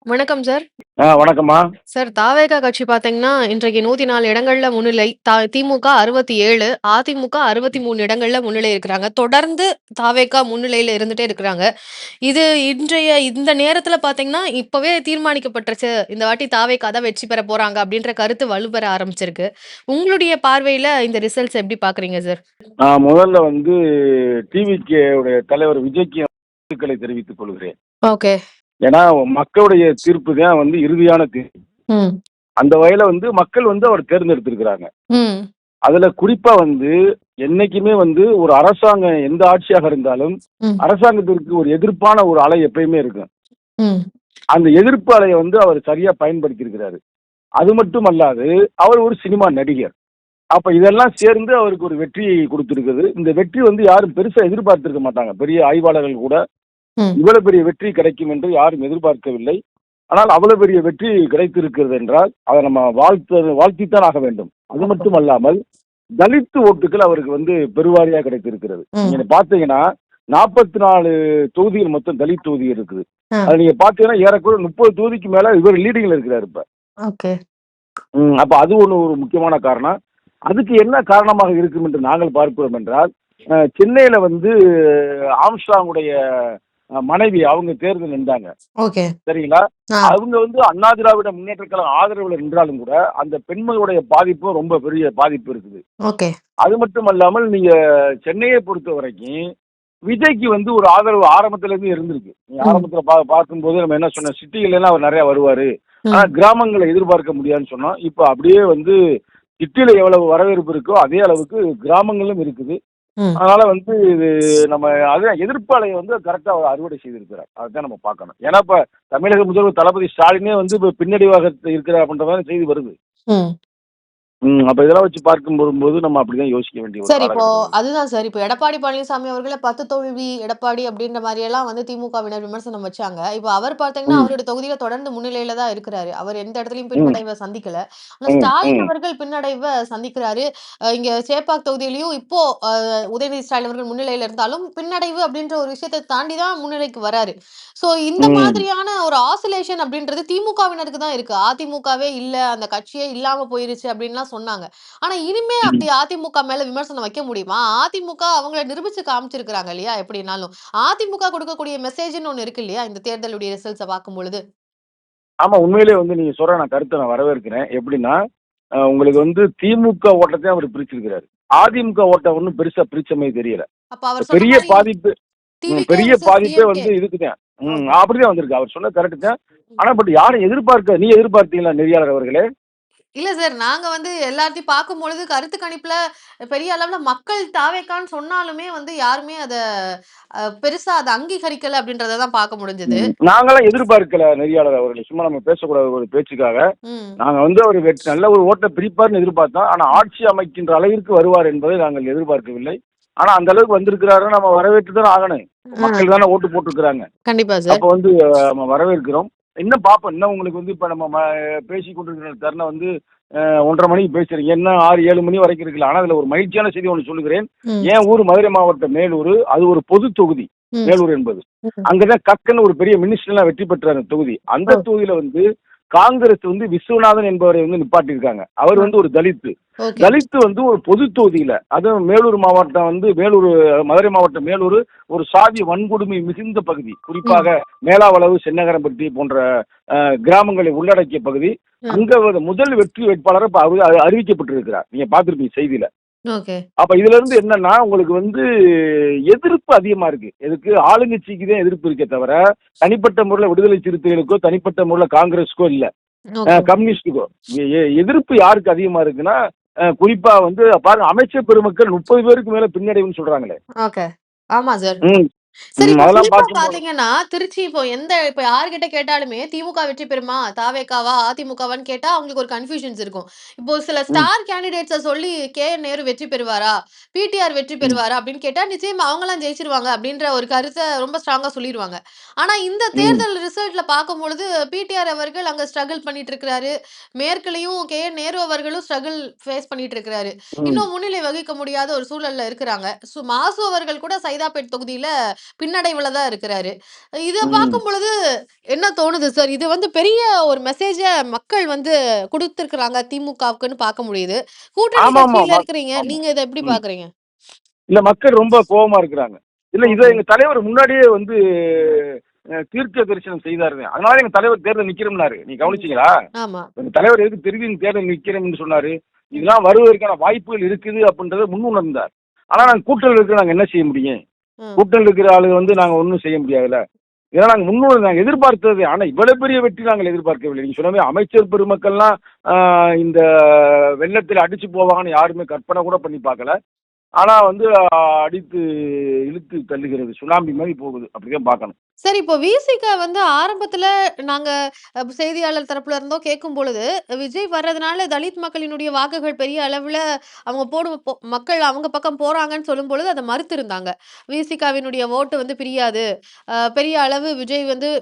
வணக்கம் சார். வணக்கம்மா. சார் தாவேகா கட்சி பார்த்தீங்கன்னா, இன்றைக்கு 104 இடங்கள்ல முன்னிலை. திமுக 67, அதிமுக 63 இடங்கள்ல முன்னிலை இருக்கிறாங்க. தொடர்ந்து தாவேகா முன்னிலையில இருந்துட்டே இருக்கிறாங்க. இது இன்றைய இந்த நேரத்தில பார்த்தீங்கன்னா, இப்பவே தீர்மானிக்கப்பட்டுருச்சு. இந்த வாட்டி தாவேகா தான் வெற்றி பெற போறாங்க அப்படின்ற கருத்து வலுப்பெற ஆரம்பிச்சிருக்கு. உங்களுடைய பார்வையில இந்த ரிசல்ட்ஸ் எப்படி பார்க்குறீங்க சார்? நான் முதல்ல டிவிகே உடைய தலைவர் விஜய்க்கு வாழ்த்துக்களை தெரிவித்துக் கொள்கிறேன். ஓகே. ஏன்னா, மக்களுடைய தீர்ப்பு தான் இறுதியான தீர்ப்பு. ம். அந்த வகையில மக்கள் அவர தேர்ந்தெடுத்திருக்கிறாங்க. ம். அதுல குறிப்பா என்னைக்குமே ஒரு அரசாங்கம் எந்த ஆட்சியாக இருந்தாலும், ம். அரசாங்கத்திற்கு ஒரு எதிர்ப்பான ஒரு அலை எப்பயுமே இருக்கும். ம். அந்த எதிர்ப்பு அலைய அவர் சரியா பயன்படுத்தி இருக்கிறாரு. அது மட்டுமல்லாது, அவர் ஒரு சினிமா நடிகர். அப்ப இதெல்லாம் சேர்ந்து அவருக்கு ஒரு வெற்றியை கொடுத்திருக்குது. இந்த வெற்றி யாரும் பெருசா எதிர்பார்த்திருக்க மாட்டாங்க. பெரிய ஆய்வாளர்கள் கூட ம். இவ்வளவு பெரிய வெற்றி கிடைக்கும் என்று யாரும் எதிர்பார்க்கவில்லை. ஆனால் அவ்வளவு பெரிய வெற்றி கிடைத்திருக்கிறது என்றால் அதை நம்ம வாழ்த்தித்தான் ஆக வேண்டும். அது மட்டுமல்லாமல் தலித் ஓட்டுகள் அவருக்கு பெருவாரியா கிடைத்திருக்கிறது. நீங்க பாத்தீங்கன்னா 44 தொகுதிகள் மொத்தம் தலித் தொகுதி இருக்குது. அது நீங்க பாத்தீங்கன்னா ஏறக்குறைய 30 தொகுதிக்கு மேல இவர் லீடிங்ல இருக்கிறாரு இப்ப. ஓகே. அப்ப அது ஒரு முக்கியமான காரணம். அதுக்கு என்ன காரணமாக இருக்கும் என்று நாங்கள் பார்க்கிறோம் என்றால், சென்னையில ஆம்ஸ்ட்ராங்குடைய மனைவி அவங்க தேர்தல் நின்றாங்க. ஓகே. சரிங்களா? அவங்க அண்ணா திராவிட முன்னேற்ற கழக ஆதரவுல நின்றாலும் கூட அந்த பெண்களுடைய பாதிப்பு ரொம்ப பெரிய பாதிப்பு இருக்குது. ஓகே. அது மட்டும் அல்லாமல் நீங்க சென்னையை பொறுத்த வரைக்கும் விஜய்க்கு ஒரு ஆதரவு ஆரம்பத்துல இருந்து இருந்திருக்கு. ஆரம்பத்துல பார்க்கும்போது நம்ம என்ன சொன்னோம், சிட்டிகள்ல எல்லாம் அவர் நிறைய வருவாரு, ஆனா கிராமங்களை எதிர்பார்க்க முடியாதுன்னு சொன்னோம். இப்ப அப்படியே சிட்டியில எவ்வளவு வரவேற்பு இருக்கோ அதே அளவுக்கு கிராமங்களும் இருக்குது. அதனால இது நம்ம அதான் எதிர்ப்பு அலையை கரெக்டா அவர் அறுவடை செய்திருக்கிறார். அதுதான் நம்ம பார்க்கணும். ஏன்னா இப்ப தமிழக முதல்வர் தளபதி ஸ்டாலினே இப்ப பின்னடைவாக இருக்கிறார் அப்படின்ற மாதிரி செய்தி வருது. அப்ப இதெல்லாம் வச்சு பார்க்கும் போது நம்ம அப்படிதான் யோசிக்க வேண்டிய ஒரு சார். இப்போ காலகட்டம். அதுதான் சார். இப்போ எடப்பாடி பழனிசாமி அவர்கள 10 தோல்வி எடப்பாடி அப்படின்ற மாரி எல்லாம் திமுகவினர் விமர்சனம் வச்சாங்க. இப்போ அவர் பார்த்தீங்கன்னா, ம், அவருடைய தொகுதியில தொடர்ந்து முன்னிலையில தான் இருக்கிறாரு. அவர் எந்த இடத்துலயும் ம், பின்னடைவ சந்திக்கல. ஆனா ம், ஸ்டாலின் ம், அவர்கள் பின்னடைவ சந்திக்கிறாரு. இங்க சேப்பாக் தொகுதியிலயும் இப்போ உதயநிதி ஸ்டாலின் அவர்கள் முன்னிலையில இருந்தாலும், பின்னடைவு அப்படின்ற ஒரு விஷயத்த தாண்டி தான் முன்னிலைக்கு வராரு. சோ இந்த ம். மாதிரியான ஒரு ஆசிலேஷன் அப்படின்றது திமுகவினருக்கு தான் இருக்கு. அதிமுகவே இல்ல, அந்த கட்சியே இல்லாம போயிருச்சு அப்படின்லாம் சொன்னாங்க. ஆனா இனிமே அப்படி அதிமுக மேல விமர்சனம் வைக்க முடியுமா? அதிமுக அவங்கள நிரூபிச்சு காமிச்சிருக்காங்க இல்லையா? எப்படினாலும். அதிமுக கொடுக்கக்கூடிய மெசேஜ்ன்னு ஒண்ணு இருக்கு இல்லையா? இந்த தேர்தலுடைய ரிசல்ட்ஸ பார்க்கும் பொழுது. ஆமா, உண்மையிலேயே நீங்க சொல்ற கருத்தை நான் வரவேற்கிறேன். எப்படின்னா, உங்களுக்கு திமுக ஓட்டத்தை அவர் பிரிச்சிருக்கிறாரு. அதிமுக ஓட்ட ஒன்றும் பெருசா பிரிச்ச மாதிரி தெரியல. அப்ப அவர் சொன்ன பெரிய மாரி பாதிப்பு டிவிகே பெரிய வெர்சஸ் பாதிப்பே டிஎம்கே. இதுக்குதான். ஓகே. அப்படிதான் வந்திருக்கு. அவர் சொன்ன கரெக்ட் தான். ஆனா பட் யாரும் நீ எதிர்பார்த்தீங்களா நெறியாளர் அவர்களே? இல்ல சார். நாங்க எல்லாத்தையும் பார்க்கும்பொழுது கருத்து கணிப்புல பெரிய அளவுல மக்கள் தாவேக்கான்னு சொன்னாலுமே யாருமே அத பெருசா அத அங்கீகரிக்கல அப்படின்றத தான் பார்க்க முடிஞ்சது. நாங்களாம் எதிர்பார்க்கல நெறியாளர் அவர்களை. சும்மா நம்ம பேசக்கூடாது ஒரு பேச்சுக்காக. ம். நாங்க அவர் நல்ல ஒரு ஓட்ட பிரிப்பார்னு எதிர்பார்த்தோம். ஆனா ஆட்சி அமைக்கின்ற அளவிற்கு வருவார் என்பதை நாங்கள் எதிர்பார்க்கவில்லை. ஆனா அந்த அளவுக்கு வந்திருக்கிறாரு, நம்ம வரவேற்று தான் ஆகணும். மக்கள் தானே ஓட்டு போட்டிருக்கிறாங்க. கண்டிப்பா சார். அப்ப நம்ம வரவேற்கிறோம். இன்னும் பார்ப்போம். இன்னும் உங்களுக்கு இப்ப நம்ம பேசிக் கொண்டிருக்கிற தருணம் 1:30 மணிக்கு பேசுறீங்க. இன்னும் 6, 7 மணி வரைக்கும் இருக்குல்ல. ஆனா அதுல ஒரு மகிழ்ச்சியான செய்தி ஒன்று சொல்லுகிறேன். என் ஊர் மதுரை மாவட்டம் மேலூர். அது ஒரு பொது தொகுதி. மேலூர் என்பது அங்கதான் கக்கன்னு ஒரு பெரிய மினிஸ்டர்லாம் வெற்றி பெற்ற அந்த தொகுதி. அந்த தொகுதியில காங்கிரஸ் விஸ்வநாதன் என்பவரை நிப்பாட்டியிருக்காங்க. அவர் ஒரு தலித்து. தலித்து ஒரு பொது தொகுதியில, அதுவும் மேலூர் மாவட்டம் மேலூர் மதுரை மாவட்டம் மேலூர் ஒரு சாதி வன்கொடுமை மிகுந்த பகுதி. குறிப்பாக மேலாவளவு, சென்னகரம்பட்டி போன்ற கிராமங்களை உள்ளடக்கிய பகுதி. அங்க முதல் வெற்றி வேட்பாளர் அறிவிக்கப்பட்டிருக்கிறார். நீங்க பார்த்திருப்பீங்க செய்தியில. அப்ப இதுல இருந்து என்னன்னா, உங்களுக்கு எதிர்ப்பு அதிகமா இருக்கு. எதுக்கு? ஆளுங்கட்சிக்கு தான் எதிர்ப்பு இருக்கே தவிர தனிப்பட்ட முறையில் விடுதலை சிறுத்தைகளுக்கோ தனிப்பட்ட முறையில் காங்கிரஸுக்கோ இல்ல, கம்யூனிஸ்டுக்கோ. எதிர்ப்பு யாருக்கு அதிகமா இருக்குன்னா, குறிப்பா பாருங்க, அமைச்சர் பெருமக்கள் 30 பேருக்கு மேல பின்னடைவுன்னு சொல்றாங்களே. ஆமா சார். ம் சரி. இப்ப அதெல்லாம் குறிப்பா பார்க்கும்போது பாத்தீங்கன்னா, திருச்சி இப்ப யார்கிட்ட கேட்டாலுமே திமுக வெற்றி பெறுமா? தாவேகாவா? அதிமுகவான்னு கேட்டா அவங்களுக்கு ஒரு கன்ஃப்யூஷன்ஸ் இருக்கும். இப்போ சில ம் ஸ்டார் கேண்டிடேட்ஸ சொல்லி கே.என். நேரு வெற்றி பெறுவாரா? பிடிஆர் வெற்றி ம் பெறுவாரா? அப்படின்னு கேட்டா, நிச்சயமா அவங்கலாம் ஜெயிச்சுருவாங்க அப்படின்ற ஒரு கருத்த ரொம்ப ஸ்ட்ராங்கா சொல்லிருவாங்க. ஆனா இந்த ம் தேர்தல் ரிசல்ட்ல பார்க்கும்பொழுது பிடிஆர் அவர்கள் அங்க ஸ்ட்ரகிள் பண்ணிட்டு இருக்கிறாரு. மேற்குலயும் கே.என். நேரு அவர்களும் ஸ்ட்ரகிள் ஃபேஸ் பண்ணிட்டு இருக்கிறாரு. ம் இன்னும் முன்னிலை வகிக்க முடியாத ஒரு சூழல்ல இருக்கிறாங்க. மாசு அவர்கள் கூட சைதாப்பேட் தொகுதியில பின்னடைவுல தான் இருக்கிறாரு. இத ம். பார்க்கும் பொழுது என்ன தோணுது சார்? இது வந்து பெரிய ஒரு மெசேஜ மக்கள் வந்து குடுத்திருக்கிறாங்க திமுகவுக்குன்னு பார்க்க முடியுது. கூட்டணி ஆமாமா. கட்சியில இருக்கிறீங்க. ஆமா. நீங்க இத எப்படி ம். பார்க்குறீங்க? இல்ல மக்கள் ரொம்ப கோவமா இருக்கிறாங்க. இல்ல இத ஓகே. எங்க தலைவர் முன்னாடியே வந்து தீர்க்க தரிசனம் செய்தாருங்க. அதனால எங்க தலைவர் தேர்தல் நிக்கிறோம்னாரு. நீங்க ம். கவனிச்சீங்களா? ஆமா. எங்க தலைவர் எதுக்கு திரும்பி தேர்தல் நிக்கிறோம்னு சொன்னாரு? இதெல்லாம் வருவதற்கான வாய்ப்புகள் இருக்குது அப்படின்றத முன்னுணர்ந்தார். ஆனா ம். நாங்க கூட்டணியில இருக்கிற நாங்க என்ன செய்ய முடியும்? ம். கூட்டணியில இருக்கிற ஆளுங்க வந்து நாங்க ஒண்ணும் செய்ய முடியாதுல்ல. ஏன்னா நாங்க நாங்க எதிர்பார்த்தது. ஆனா இவ்வளவு பெரிய வெற்றி நாங்கள் எதிர்பார்க்கவில்லை. நீங்க சொன்ன மாரி அமைச்சர் பெருமக்கள்லாம் இந்த வெள்ளத்துல அடிச்சு போவாங்கன்னு யாருமே கற்பனை கூட பண்ணி பார்க்கல. ஆனா வந்து அடித்து இழுத்து தள்ளுகிறது. சுனாமி மாரி போகுது. அப்படிதான் பார்க்கணும். சரி, இப்போ விசிக வந்து ஆரம்பத்துல நாங்க செய்தியாளர் தரப்புல இருந்தோ கேட்கும் பொழுது, விஜய் வர்றதுனால தலித் மக்களினுடைய வாக்குகள் பெரிய அளவுல அவங்க மக்கள் அவங்க பக்கம் போறாங்கன்னு சொல்லும்பொழுது அத மறுத்திருந்தாங்க. விசிகவினுடைய ஓட்டு வந்து பிரியாது. பெரிய அளவு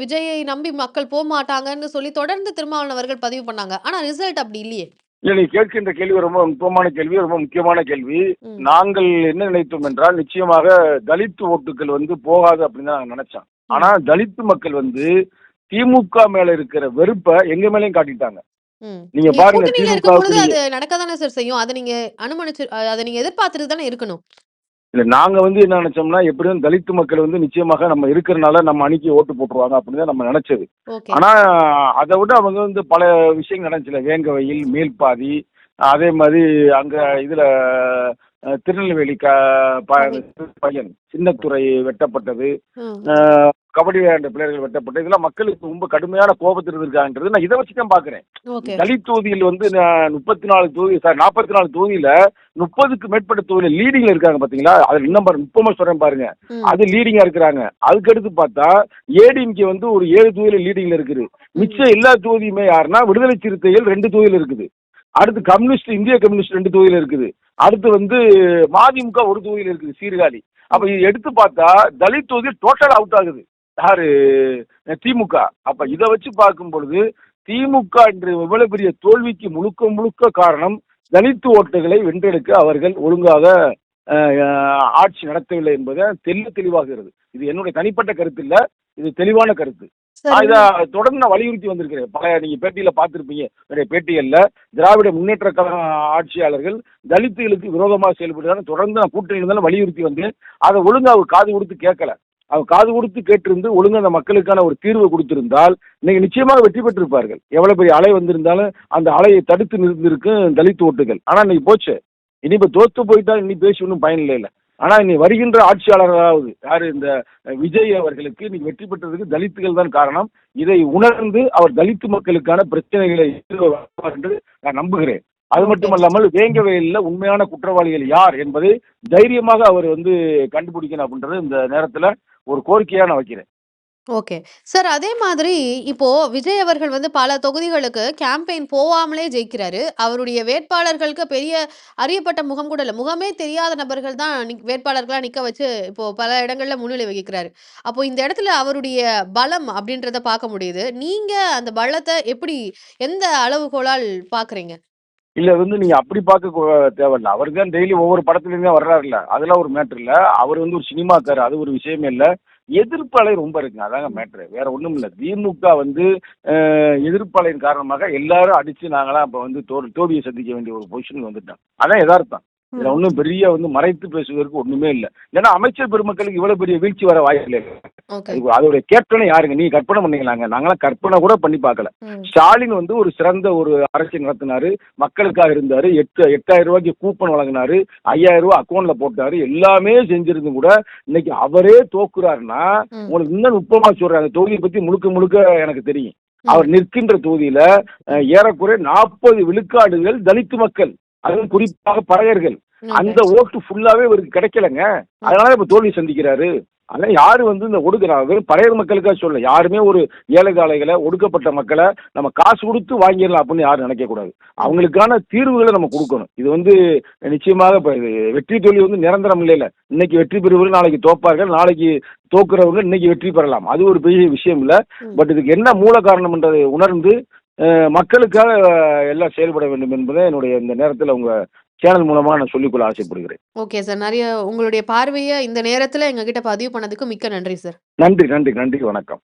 விஜயை நம்பி மக்கள் போமாட்டாங்கன்னு சொல்லி தொடர்ந்து திருமாவளவன் அவர்கள் பதிவு பண்ணாங்க. ஆனா ரிசல்ட் அப்படி இல்லையே! இல்ல நீ கேட்கின்ற கேள்வி ரொம்ப நுட்பமான கேள்வி, ரொம்ப முக்கியமான கேள்வி. ம். நாங்கள் என்ன நினைத்தோம் என்றால், நிச்சயமாக தலித் ஓட்டுகள் வந்து போகாது அப்படின்னு தான் நாங்க நினைச்சோம். ஆனா ம். தலித் மக்கள் வந்து திமுக மேல இருக்கிற வெறுப்ப எங்க மேலயும் காட்டிட்டாங்க. ம். நீங்க நீங்க பாருங்க கூட்டணியில திமுகவுக்கு இருக்கும்பொழுது நீங்க அது நடக்க தானே சார் செய்யும். அத நீங்க எதிர்பார்த்துட்டு தானே இருக்கணும். இல்ல நாங்க வந்து என்ன நினைச்சோம்னா, எப்படியும் தலித் மக்கள் வந்து நிச்சயமாக நம்ம இருக்கிறனால நம்ம அணிக்கு ஓட்டு போட்டுருவாங்க அப்படின்னு தான் நம்ம நினைச்சது. ஓகே. ஆனா அத விட அவங்க வந்து பல விஷயங்கள் நடந்துச்சுல. வேங்கவயல், மேல்பாதி, அதே மாரி அங்க இதுல திருநெல்வேலி சரி. பையன் சின்னத்துரை வெட்டப்பட்டது. ம். அ கபடி விளையாண்ட பிள்ளைகள் வெட்டப்பட்டது. இதெல்லாம் மக்களுக்கு ரொம்ப கடுமையான கோபத்தில் இருக்காங்கன்றது நான் இத வச்சு தான் பார்க்கிறேன். ஓகே. தலித் தொகுதியில் வந்து 34 தொகுதி 44 தொகுதியில 30க்கு மேற்பட்ட தொகுதியில லீடிங்ல இருக்காங்க பாத்தீங்களா? அதுல இன்னும் பாருங்க நுட்பமா சொல்றேன் பாருங்க. ம். அது லீடிங்கா இருக்கிறாங்க. அதுக்கடுத்து பார்த்தா ஏடிஎம்கே வந்து ஒரு 7 தொகுதியில லீடிங்ல இருக்குது. ம். மிச்சம் எல்லா தொகுதியுமே யாருன்னா விடுதலை சிறுத்தைகள் 2 தொகுதியில இருக்குது. அடுத்து இந்திய கம்யூனிஸ்ட் 2 தொகுதியில இருக்குது. அடுத்து வந்து மதிமுக ஒரு தொகுதியில இருக்குது சீர்காழி. அப்ப இது எடுத்து பார்த்தா தலித் தொகுதி டோட்டல் அவுட் ஆகுது. யாரு? திமுக. அப்ப இத வச்சு பார்க்கும் பொழுது திமுக இன்று இவ்வளவு பெரிய தோல்விக்கு முழுக்க முழுக்க காரணம் தலித் ஓட்டுகளை வென்றெடுக்க அவர்கள் ஒழுங்காக ஆட்சி நடத்தவில்லை என்பது தெளிவாகிறது. இது என்னுடைய தனிப்பட்ட கருத்து இல்ல. இது தெளிவான கருத்து. சரி. இத தொடர்ந்து நான் வலியுறுத்தி வந்திருக்கிறேன். நீங்க பேட்டியில பார்த்திருப்பீங்க. என்னுடைய பேட்டிகள்ல திராவிட முன்னேற்ற கழக ஆட்சியாளர்கள் தலித்துகளுக்கு விரோதமா செயல்படுறாங்க. தொடர்ந்து நான் கூட்டணியில இருந்தாலும் வலியுறுத்தி வந்தேன். அதை ஒழுங்கா அவர் காது கொடுத்து கேட்கல. அவர் காது கொடுத்து கேட்டிருந்து ஒழுங்கா அந்த மக்களுக்கான ஒரு தீர்வு கொடுத்திருந்தால் இன்னைக்கு நிச்சயமாக வெற்றி பெற்றிருப்பார்கள். எவ்வளவு பெரிய அலை வந்திருந்தாலும் அந்த அலையை தடுத்து நிறுத்திருக்கும் தலித் ஓட்டுகள். ஆனா இன்னைக்கு போச்சு. இனி இப்ப தோத்து போயிட்டா இனி பேசி ஒன்றும் பயன் இல்லை. ஆனா இனி வருகின்ற ஆட்சியாளர்களாவது யாரு இந்த விஜய் அவர்களுக்கு இன்னைக்கு வெற்றி பெற்றதுக்கு தலித்துகள் தான் காரணம். இதை உணர்ந்து அவர் தலித்து மக்களுக்கான பிரச்சனைகளை எதிர்கொள்வார் என்று நான் நம்புகிறேன். அது ஓகே. மட்டுமல்லாமல் வேங்கவேலில உண்மையான குற்றவாளிகள் யார் என்பதை தைரியமாக அவர் வந்து கண்டுபிடிக்கணும் அப்படின்றது இந்த நேரத்துல ஒரு கோரிக்கையா நான் வைக்கிறேன். ஓகே. சார், அதே மாதிரி இப்போ விஜய் அவர்கள் வந்து பல தொகுதிகளுக்கு கேம்பெயின் போவாமலே ஜெயிக்கிறாரு. அவருடைய வேட்பாளர்களுக்கு பெரிய அறியப்பட்ட முகம் கூட இல்ல. முகமே தெரியாத நபர்கள் தான் வேட்பாளர்களா நிக்க வச்சு இப்போ பல இடங்கள்ல முன்னிலை வகிக்கிறாரு. அப்போ இந்த இடத்துல அவருடைய பலம் அப்படின்றத பார்க்க முடியுது. நீங்க அந்த பலத்த எப்படி எந்த அளவுகோலால் பார்க்குறீங்க? இல்ல வந்து நீங்க அப்படி பார்க்க தேவையில்ல. அவரு தான் டெய்லி ஒவ்வொரு படத்துலயும் தான் வர்றாருல்ல. அதெல்லாம் ஒரு மேட்டர் இல்ல. அவர் வந்து ஒரு சினிமாக்காரர். அது ஒரு விஷயமே இல்ல. எதிர்ப்பு அலை ரொம்ப இருக்குங்க. அதாங்க மேட்ரு. வேற ஒண்ணும் இல்ல. திமுக வந்து எதிர்ப்பு அலையின் காரணமாக எல்லாரும் அடிச்சு நாங்கலாம் இப்ப வந்து தோல்வியை சந்திக்க வேண்டிய ஒரு பொசிஷனுக்கு வந்துட்டோம். அதான் எதார்த்தம். இதுல ம். ஒண்ணும் பெரிய வந்து மறைத்து பேசுவதற்கு ஒண்ணுமே இல்ல. ஏன்னா அமைச்சர் பெருமக்களுக்கு இவ்வளவு பெரிய வீழ்ச்சி வர வாய்ப்பு இல்லை. ஓகே. அதோடைய கேப்டனே யாருங்க? நீங்க கற்பனை பண்ணீங்களாங்க? நாங்களாம் கற்பனை கூட பண்ணி பார்க்கல. ம். ஸ்டாலின் வந்து ஒரு சிறந்த ஒரு அரசியல் நடத்தினாரு. மக்களுக்காக இருந்தாரு. 8,000 ரூபாய்க்கு கூப்பன் வழங்கினாரு. 5,000 ரூபாய் அக்கௌண்ட்ல போட்டாரு. எல்லாமே செஞ்சிருந்தும் கூட இன்னைக்கு அவரே தோக்குறாருன்னா ம். உங்களுக்கு இன்னும் நுட்பமா சொல்றாங்க. தொகுதியை பத்தி முழுக்க முழுக்க எனக்கு தெரியும். ம். அவர் நிற்கின்ற தொகுதியில ஏறக்குறைய 40 விழுக்காடுகள் தலித்து மக்கள். அதுவும் குறிப்பாக பறையர்கள். ஓகே. அந்த ஓட்டு ஃபுல்லாவே இவருக்கு கிடைக்கலங்க. அதனால இப்ப தோல்வி சந்திக்கிறாரு. அதான் யாரு வந்து இந்த ஒடுக்குறாங்க? வெறும் பறையர் மக்களுக்காக சொல்ல. யாருமே ஒரு ஏழை தாழைகளை ஒடுக்கப்பட்ட மக்களை நம்ம காசு கொடுத்து வாங்கிடலாம் அப்படின்னு யாரும் நினைக்க கூடாது. அவங்களுக்கான தீர்வுகளை நம்ம கொடுக்கணும். இது வந்து நிச்சயமாக இப்ப வெற்றி தோல்வி வந்து நிரந்தரம் இல்லைல்ல. இன்னைக்கு வெற்றி பெறுவர்கள் நாளைக்கு தோப்பார்கள். நாளைக்கு தோக்குறவங்க இன்னைக்கு வெற்றி பெறலாம். அது ஒரு பெரிய விஷயம் இல்ல. ம். பட் இதுக்கு என்ன மூல காரணம் என்றதை உணர்ந்து மக்களுக்காக எல்லாம் செயல்பட வேண்டும் என்பதை என்னுடைய இந்த நேரத்தில் உங்க சேனல் மூலமா நான் சொல்லிக்கொள்ள ஆசைப்படுகிறேன். Okay sir. நெறைய உங்களுடைய பார்வைய இந்த நேரத்துல எங்ககிட்ட பதிவு பண்ணதுக்கு மிக்க நன்றி சார். நன்றி, நன்றி, நன்றி. வணக்கம்.